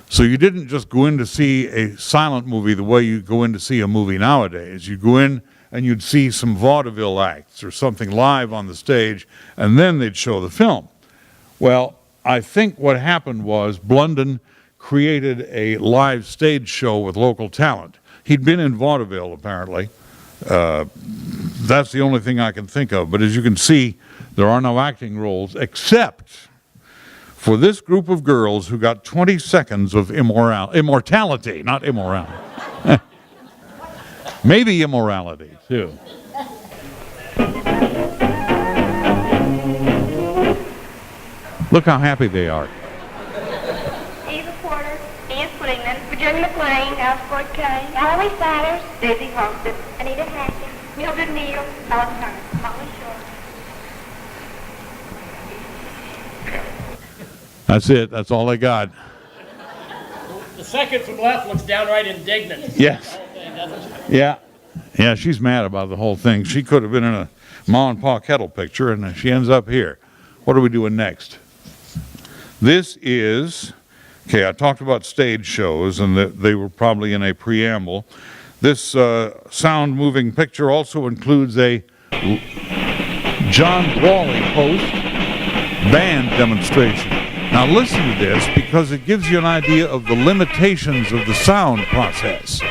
So you didn't just go in to see a silent movie the way you go in to see a movie nowadays. You go in and you'd see some vaudeville acts or something live on the stage, and then they'd show the film. Well, I think what happened was Blunden created a live stage show with local talent. He'd been in vaudeville, apparently. That's the only thing I can think of. But as you can see, there are no acting roles except for this group of girls who got 20 seconds of immortality, not immorality. Maybe immorality, too. Look how happy they are. Eva Porter, Ian Flingman, Virginia McLean, Alfred Kay, Valerie Siders, Daisy Homestead, Anita Hackett, Mildred Neal, Helen Turner, Molly Shore. That's it. That's all they got. The second from left looks downright indignant. Yes. Yeah. Yeah, she's mad about the whole thing. She could have been in a Ma and Pa Kettle picture, and she ends up here. What are we doing next? This is, okay, I talked about stage shows, and that they were probably in a preamble. This sound-moving picture also includes a John Brawley Post band demonstration. Now listen to this, because it gives you an idea of the limitations of the sound process.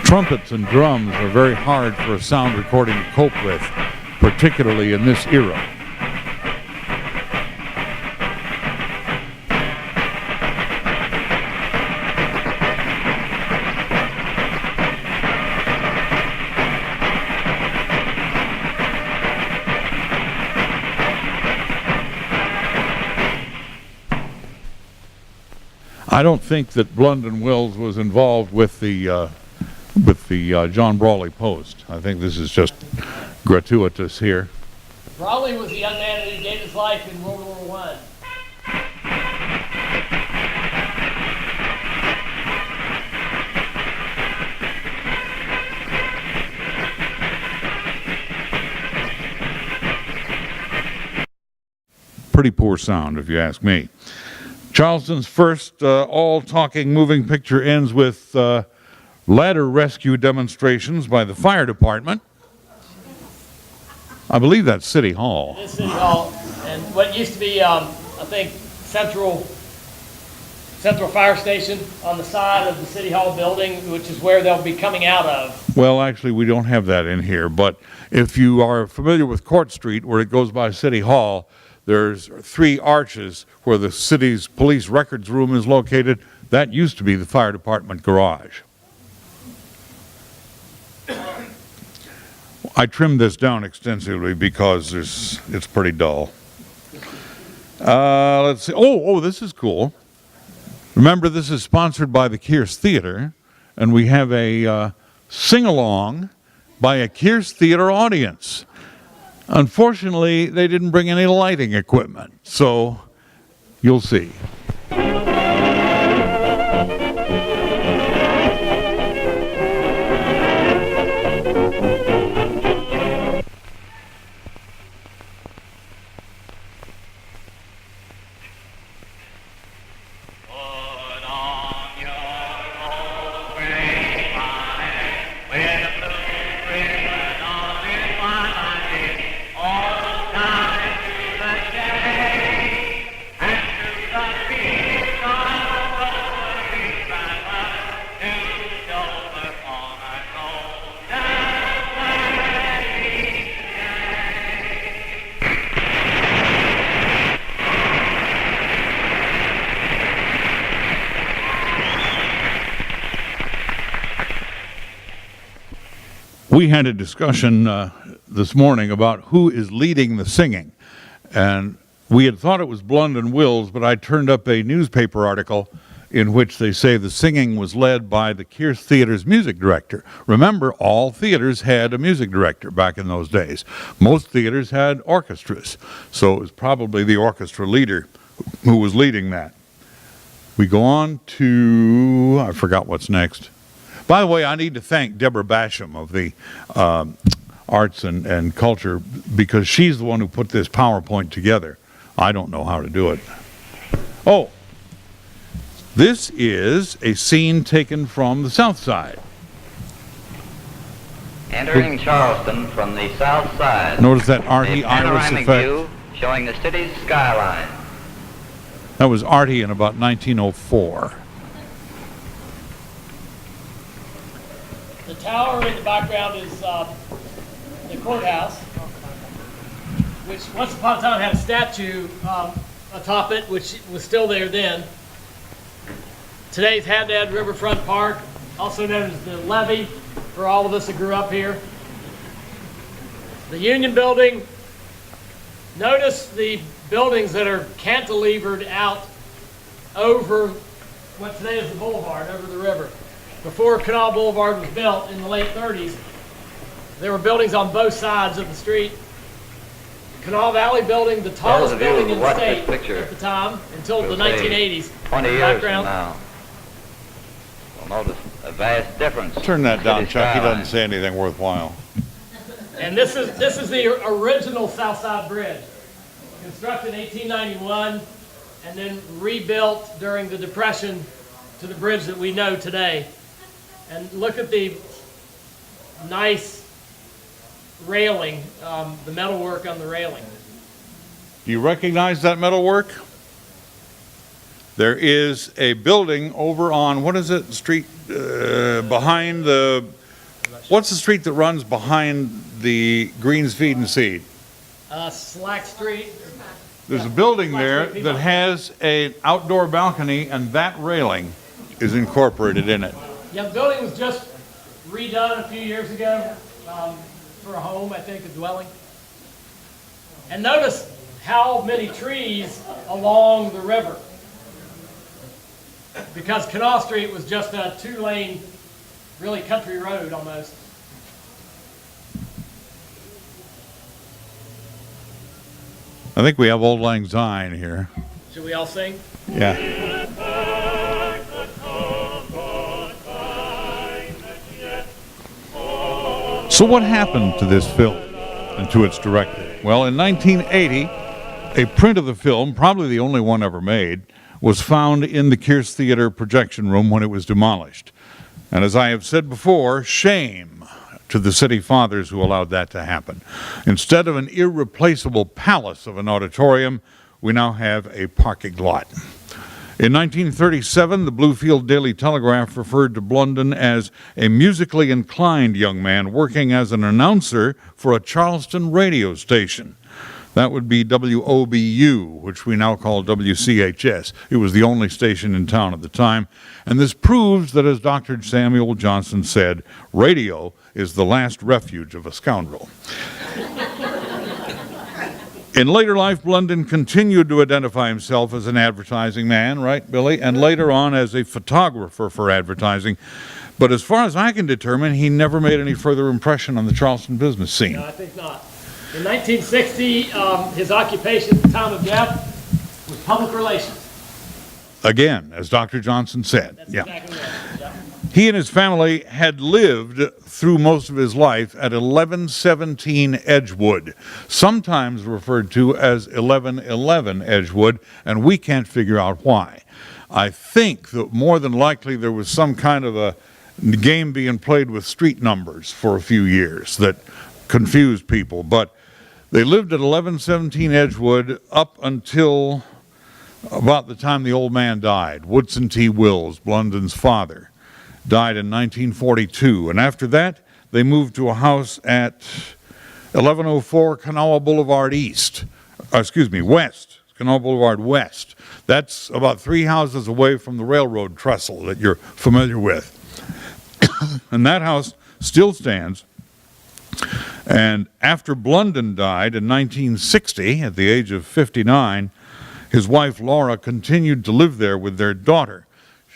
Trumpets and drums are very hard for a sound recording to cope with, particularly in this era. I don't think that Blundon Wills was involved with the John Brawley Post. I think this is just gratuitous here. Brawley was a young man who gave his life in World War I. pretty poor sound, if you ask me. Charleston's first all-talking moving picture ends with ladder rescue demonstrations by the fire department. I believe that's City Hall. This City Hall, and what used to be, I think, Central Fire Station on the side of the City Hall building, which is where they'll be coming out of. Well, actually, we don't have that in here, but if you are familiar with Court Street, where it goes by City Hall, there's 3 arches where the city's police records room is located. That used to be the fire department garage. I trimmed this down extensively because it's pretty dull. Let's see. Oh, this is cool. Remember, this is sponsored by the Kearse Theater, and we have a sing-along by a Kearse Theater audience. Unfortunately, they didn't bring any lighting equipment, so you'll see. We had a discussion this morning about who is leading the singing, and we had thought it was Blundon Wills, but I turned up a newspaper article in which they say the singing was led by the Kearse Theater's music director. Remember, all theaters had a music director back in those days. Most theaters had orchestras, so it was probably the orchestra leader who was leading that. We go on to, I forgot what's next. By the way, I need to thank Deborah Basham of the Arts and Culture, because she's the one who put this PowerPoint together. I don't know how to do it. Oh, this is a scene taken from the Southside. Entering Charleston from the south side. Notice that arty a iris panoramic effect. view showing the city's skyline. That was arty in about 1904. The tower in the background is the courthouse, which once upon a time had a statue atop it, which was still there then. Today's Haddad Riverfront Park, also known as the Levee for all of us that grew up here. The Union Building. Notice the buildings that are cantilevered out over what today is the boulevard, over the river. Before Kanawha Boulevard was built in the late 30s, there were buildings on both sides of the street. Kanawha Valley Building, the tallest building in the state at the time, until the 1980s. 20 years from now. We'll notice a vast difference. Turn that down, Chuck. He skyline. doesn't say anything worthwhile. And this is the original Southside Bridge, constructed in 1891 and then rebuilt during the Depression to the bridge that we know today. And look at the nice railing, the metalwork on the railing. Do you recognize that metalwork? There is a building over on, what is it, street behind the, what's the street that runs behind the Greens Feed and Seed? Slack Street. There's a building there that has an outdoor balcony, and that railing is incorporated in it. Yeah, the building was just redone a few years ago for a home, I think, a dwelling. And notice how many trees along the river. Because Kanawha Street was just a two-lane, really country road almost. I think we have Old Lang Syne here. Should we all sing? Yeah. So what happened to this film and to its director? Well, in 1980, A print of the film, probably the only one ever made, was found in the Kearse Theater projection room when it was demolished. And as I have said before, shame to the city fathers who allowed that to happen. Instead of an irreplaceable palace of an auditorium, we now have a parking lot. In 1937, the Bluefield Daily Telegraph referred to Blunden as a musically inclined young man working as an announcer for a Charleston radio station. That would be WOBU, which we now call WCHS. It was the only station in town at the time. And this proves that, as Dr. Samuel Johnson said, radio is the last refuge of a scoundrel. In later life, Blunden continued to identify himself as an advertising man, right, Billy? And later on as a photographer for advertising. But as far as I can determine, he never made any further impression on the Charleston business scene. No, I think not. In 1960, his occupation at the time of death was public relations. Again, as Dr. Johnson said. That's exactly right. Yeah. He and his family had lived through most of his life at 1117 Edgewood, sometimes referred to as 1111 Edgewood, and we can't figure out why. I think that more than likely there was some kind of a game being played with street numbers for a few years that confused people, but they lived at 1117 Edgewood up until about the time the old man died. Woodson T. Wills, Blundon's father, died in 1942, and after that they moved to a house at 1104 Kanawha Boulevard West, Kanawha Boulevard West. That's about 3 houses away from the railroad trestle that you're familiar with. And that house still stands. And after Blunden died in 1960, at the age of 59, his wife Laura continued to live there with their daughter.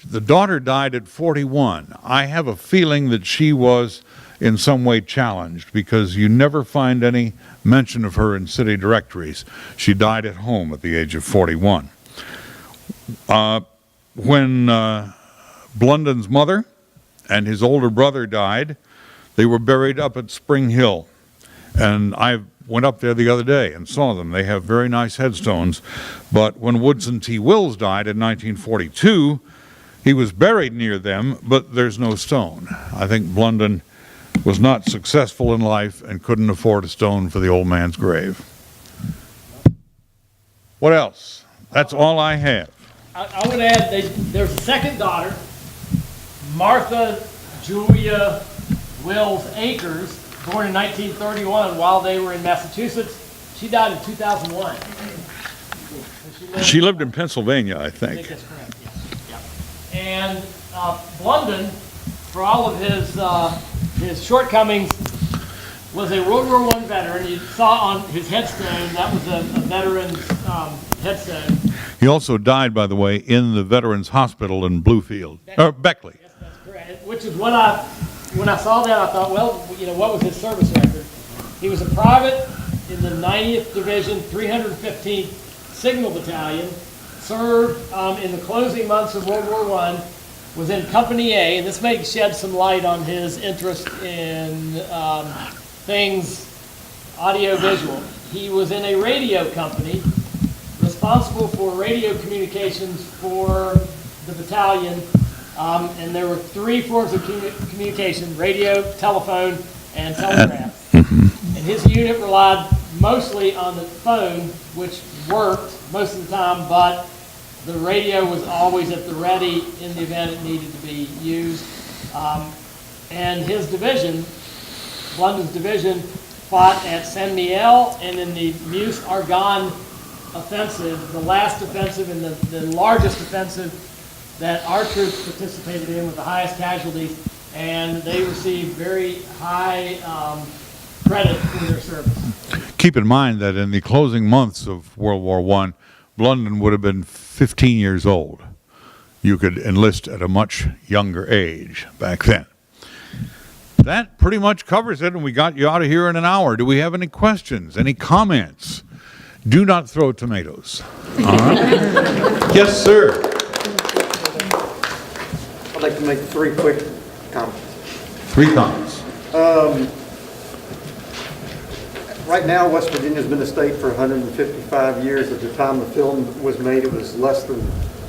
The daughter died at 41. I have a feeling that she was in some way challenged because you never find any mention of her in city directories. She died at home at the age of 41. When Blunden's mother and his older brother died, they were buried up at Spring Hill. And I went up there the other day and saw them. They have very nice headstones. But when Woodson T. Wills died in 1942, he was buried near them, but there's no stone. I think Blunden was not successful in life and couldn't afford a stone for the old man's grave. What else? That's all I have. I would add there's a second daughter, Martha Julia Wills Akers, born in 1931 while they were in Massachusetts. She died in 2001. She lived in Pennsylvania, I I think think. that's correct, yeah. And Blunden, for all of his shortcomings, was a World War I veteran. You saw on his headstone, that was a veteran's headstone. He also died, by the way, in the Veterans Hospital in Beckley. Yes, that's correct. Which is when I saw that, I thought, well, you know, what was his service record? He was a private in the 90th Division, 315th Signal Battalion, served in the closing months of World War I, was in Company A, and this may shed some light on his interest in things audio-visual. He was in a radio company, responsible for radio communications for the battalion, and there were 3 forms of communication: radio, telephone, and telegraph. And his unit relied mostly on the phone, which worked most of the time, but the radio was always at the ready in the event it needed to be used. And his division, Blunden's division, fought at Saint Mihiel and in the Meuse-Argonne offensive, the last offensive and the largest offensive that our troops participated in with the highest casualties, and they received very high credit for their service. Keep in mind that in the closing months of World War I, Blunden would have been 15 years old. You could enlist at a much younger age back then. That pretty much covers it, and we got you out of here in an hour. Do we have any questions, any comments? Do not throw tomatoes. All right. Yes, sir. I'd like to make 3 quick comments. 3 comments. Right now, West Virginia's been a state for 155 years. At the time the film was made, it was less than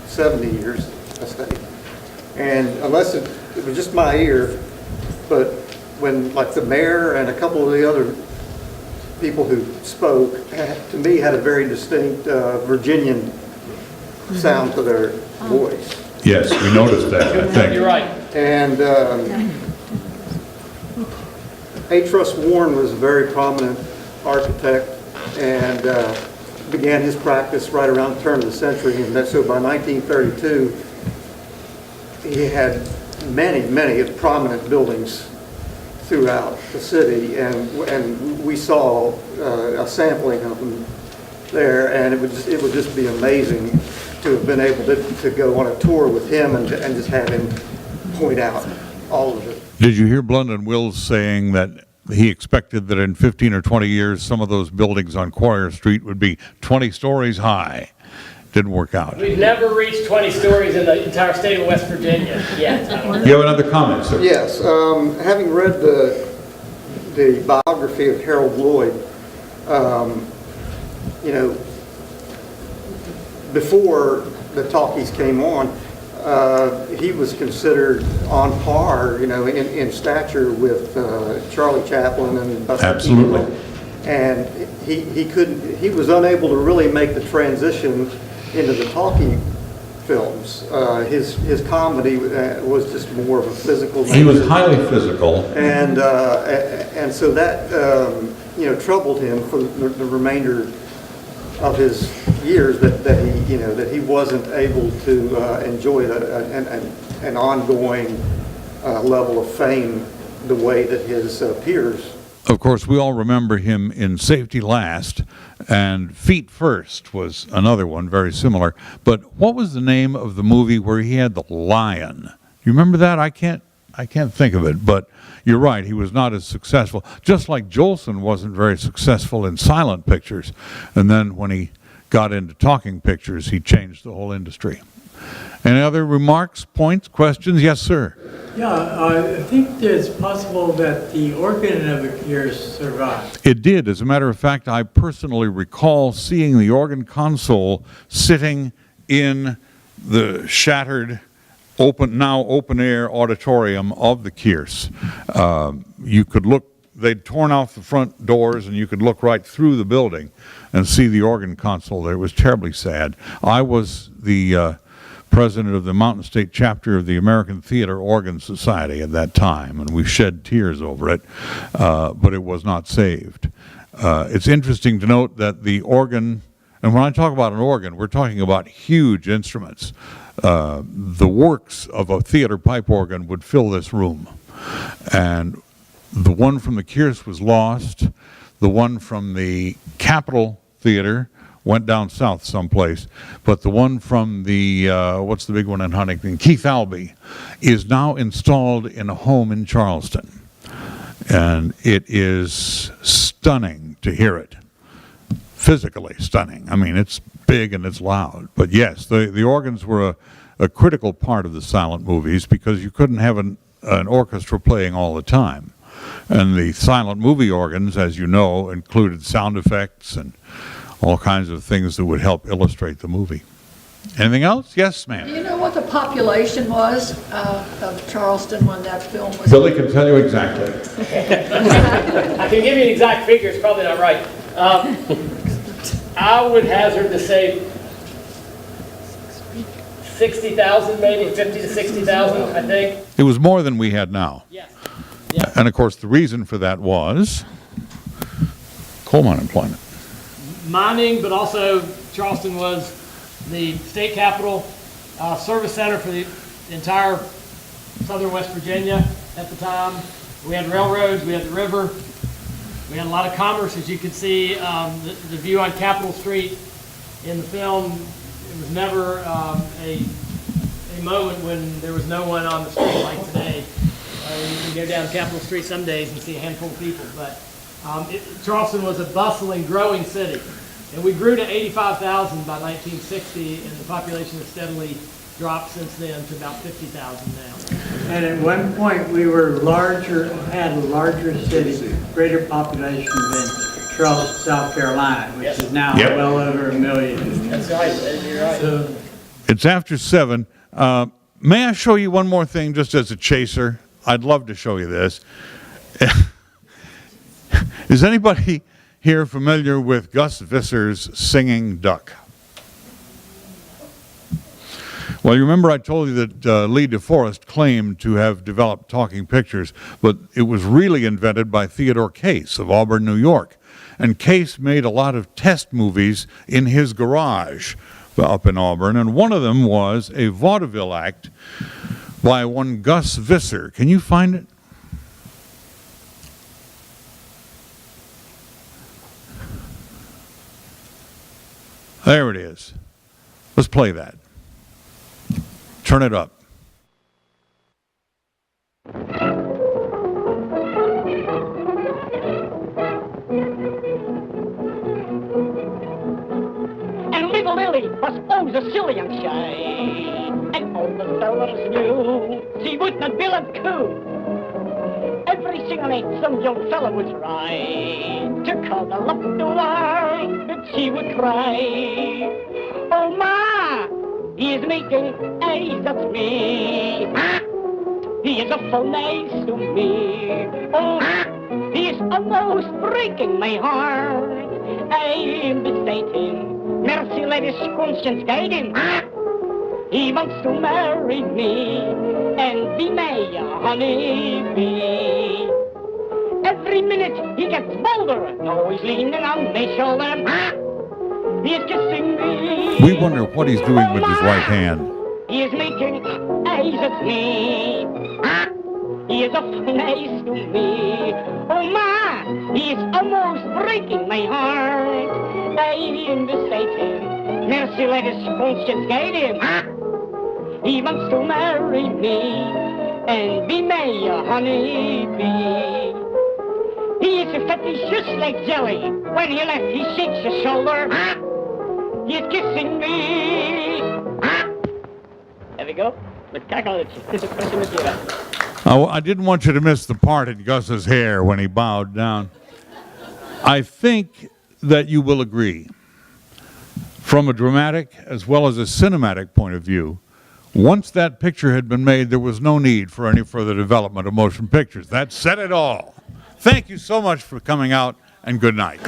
70 years a state. And unless it was just my ear, but when like the mayor and a couple of the other people who spoke, to me had a very distinct Virginian sound to their voice. Yes, we noticed that, I think. You're right. And A. Truss Warren was a very prominent architect and began his practice right around the turn of the century. And so by 1932, he had many prominent buildings throughout the city, and we saw a sampling of them there, and it would just be amazing to have been able to go on a tour with him and just have him point out all of it. Did you hear Blundon Wills saying that he expected that in 15 or 20 years, some of those buildings on Quarrier Street would be 20 stories high? Didn't work out. We've never reached 20 stories in the entire state of West Virginia yet. You have another comment, sir? Yes, having read the biography of Harold Lloyd, you know, before the talkies came on, he was considered on par, you know, in stature with Charlie Chaplin and Besser. Absolutely. And he was unable to really make the transition into the talkie films. His comedy was just more of a physical nature. He was highly physical. And so that, you know, troubled him for the remainder of his years, that he wasn't able to enjoy an ongoing level of fame the way that his peers. Of course, we all remember him in Safety Last, and Feet First was another one very similar. But what was the name of the movie where he had the lion? You remember that? I can't think of it, but you're right, he was not as successful. Just like Jolson wasn't very successful in silent pictures, and then when he got into talking pictures, he changed the whole industry. Any other remarks, points, questions? Yes, sir. Yeah, I think it's possible that the organ of the Kearse survived. It did. As a matter of fact, I personally recall seeing the organ console sitting in the shattered, now open-air auditorium of the Kearse. You could look, they'd torn off the front doors, and you could look right through the building and see the organ console there. It was terribly sad. I was the president of the Mountain State chapter of the American Theater Organ Society at that time, and we shed tears over it, but it was not saved. It's interesting to note that the organ, and when I talk about an organ, we're talking about huge instruments. The works of a theater pipe organ would fill this room, and the one from the Kearse was lost. The one from the Capitol Theater went down south someplace, but the one from the, what's the big one in Huntington? Keith Albee, is now installed in a home in Charleston. And it is stunning to hear it. Physically stunning. I mean, it's big and it's loud. But yes, the organs were a critical part of the silent movies because you couldn't have an orchestra playing all the time. And the silent movie organs, as you know, included sound effects and all kinds of things that would help illustrate the movie. Anything else? Yes, ma'am. Do you know what the population was of Charleston when that film was Billy can tell you exactly. I can give you an exact figure, it's probably not right. I would hazard to say 60,000, maybe 50 to 60,000, I think. It was more than we had now. Yes. And of course, the reason for that was coal mine employment. Mining, but also Charleston was the state capital, service center for the entire southern West Virginia at the time. We had railroads, we had the river, we had a lot of commerce, as you can see. The view on Capitol Street in the film, it was never a moment when there was no one on the street like today. You can go down Capitol Street some days and see a handful of people, but Charleston was a bustling, growing city. And we grew to 85,000 by 1960, and the population has steadily dropped since then to about 50,000 now. And at one point, we were larger, had a larger city, greater population than Charleston, South Carolina, which is now Yep. well over 1 million. That's right, you're right. So, It's after 7. May I show you one more thing just as a chaser? I'd love to show you this. Is anybody here familiar with Gus Visser's Singing Duck? Well, you remember I told you that Lee DeForest claimed to have developed talking pictures, but it was really invented by Theodore Case of Auburn, New York. And Case made a lot of test movies in his garage up in Auburn, and one of them was a vaudeville act by one Gus Visser. Can you find it? There it is. Let's play that. Turn it up. And little Lily was always a silly young shy, and all the fellows knew she would not be left cool. Every single night some young fellow would try to call her up to lie, but she would cry, "Oh ma, he is making eyes at me. He is awful nice to me. Oh, he is almost breaking my heart. I am beside him. Mercy, let his conscience guide him. He wants to marry me and be my honeybee. Every minute he gets bolder, always leaning on my shoulder. He is kissing me. We wonder what he's doing with his right hand. He is making eyes at me. He is awful nice to me. Oh ma, he is almost breaking my heart. I am beside him. Mercy, let his conscience guide him. He wants to marry me and be my honeybee. He is a fetish just like jelly. When he left, he shakes his shoulder. He is kissing me. There we go. Oh, I didn't want you to miss the part in Gus's hair when he bowed down. I think that you will agree, from a dramatic as well as a cinematic point of view, once that picture had been made, there was no need for any further development of motion pictures. That said it all. Thank you so much for coming out, and good night.